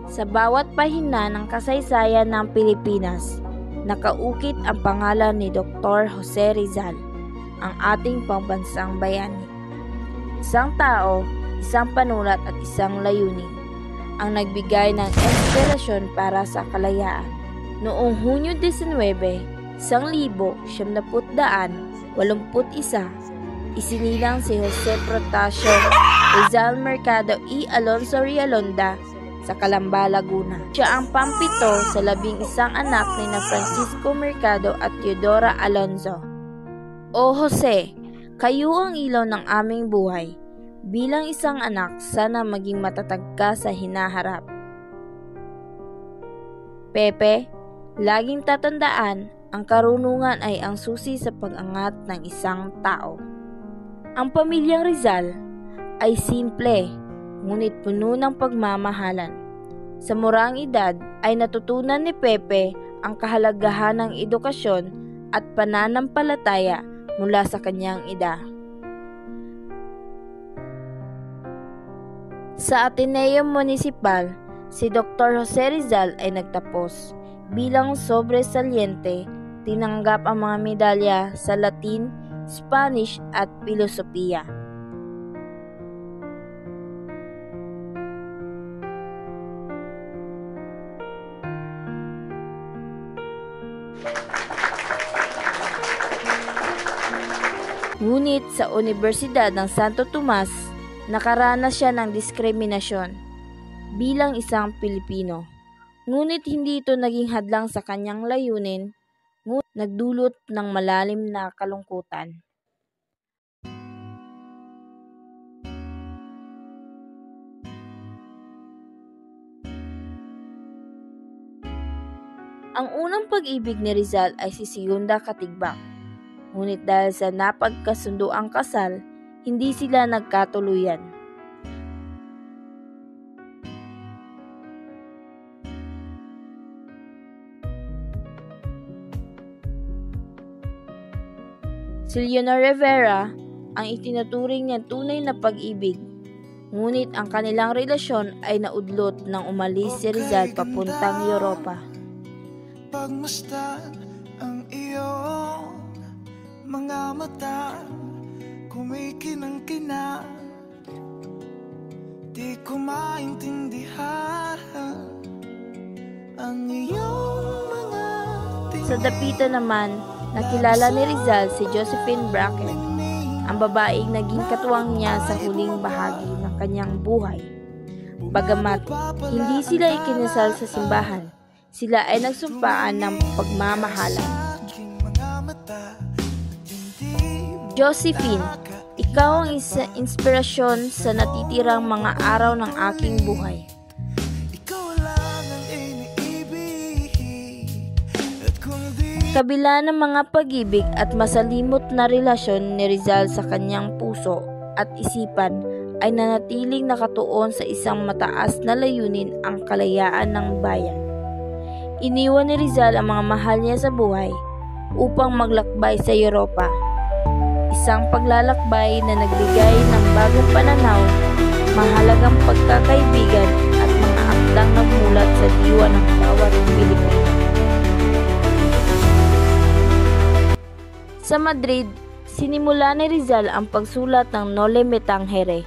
Sa bawat pahina ng kasaysayan ng Pilipinas, nakaukit ang pangalan ni Dr. Jose Rizal, ang ating pambansang bayani. Isang tao, isang panulat at isang layunin ang nagbigay ng inspirasyon para sa kalayaan. Noong Hunyo 19, 1981, isinilang si Jose Protasio Rizal Mercado y Alonso Rialonda sa Calamba, Laguna. Siya ang pampito sa 11 anak ni na Francisco Mercado at Teodora Alonso. O Jose, kayo ang ilaw ng aming buhay. Bilang isang anak, sana maging matatag ka sa hinaharap. Pepe, laging tatandaan, ang karunungan ay ang susi sa pag-angat ng isang tao. Ang pamilyang Rizal ay simple, ngunit puno ng pagmamahalan. Sa murang edad ay natutunan ni Pepe ang kahalagahan ng edukasyon at pananampalataya mula sa kanyang ina. Sa Ateneo Municipal, si Dr. Jose Rizal ay nagtapos. Bilang sobresaliente, tinanggap ang mga medalya sa Latin, Spanish at Pilosopiya. Ngunit sa Universidad ng Santo Tomas, nakaranas siya ng diskriminasyon bilang isang Pilipino. Ngunit hindi ito naging hadlang sa kanyang layunin, ngunit nagdulot ng malalim na kalungkutan. Ang unang pag-ibig ni Rizal ay si Segunda Katigbak. Ngunit dahil sa napagkasunduang kasal, hindi sila nagkatuluyan. Si Leonor Rivera ang itinuturing niyang tunay na pag-ibig. Ngunit ang kanilang relasyon ay naudlot nang umalis si Rizal papuntang Europa. Pagmasdan ang iyong mga mata, kumikinang-kinang, di ko maintindihan ang iyong mga tingin. Sa dapitan naman, nakilala ni Rizal si Josephine Bracken, ang babaeng naging katuwang niya sa huling bahagi ng kanyang buhay. Bagamat hindi sila ikinasal sa simbahan, sila ay nagsumpaan ng pagmamahalan. Josephine, ikaw ang inspirasyon sa natitirang mga araw ng aking buhay. Kabila ng mga pag-ibig at masalimot na relasyon ni Rizal sa kanyang puso at isipan, ay nanatiling nakatuon sa isang mataas na layunin, ang kalayaan ng bayan. Iniwan ni Rizal ang mga mahal niya sa buhay upang maglakbay sa Europa. Isang paglalakbay na nagbigay ng bagong pananaw, mahalagang pagkakaibigan at mga akdang nagmulat sa diwa ng bawat Pilipino. Sa Madrid, sinimula ni Rizal ang pagsulat ng Noli Me Tangere,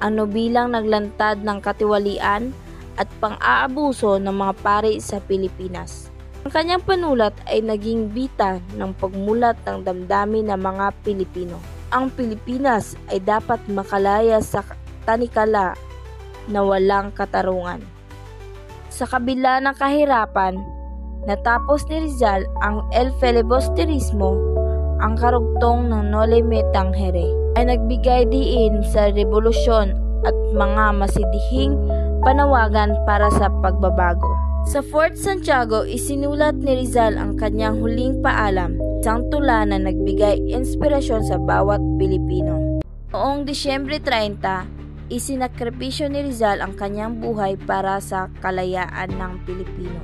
ang nobilang naglantad ng katiwalian at pang-aabuso ng mga pari sa Pilipinas. Ang kanyang panulat ay naging bita ng pagmulat ng damdamin ng mga Pilipino. Ang Pilipinas ay dapat makalaya sa tanikala na walang katarungan. Sa kabila ng kahirapan, natapos ni Rizal ang El Filibusterismo, ang karugtong ng Noli Me Tangere, ay nagbigay diin sa revolusyon at mga masidihing panawagan para sa pagbabago. Sa Fort Santiago, isinulat ni Rizal ang kanyang huling paalam, isang tula na nagbigay inspirasyon sa bawat Pilipino. Noong Disyembre 30, isinakripisyo ni Rizal ang kanyang buhay para sa kalayaan ng Pilipino.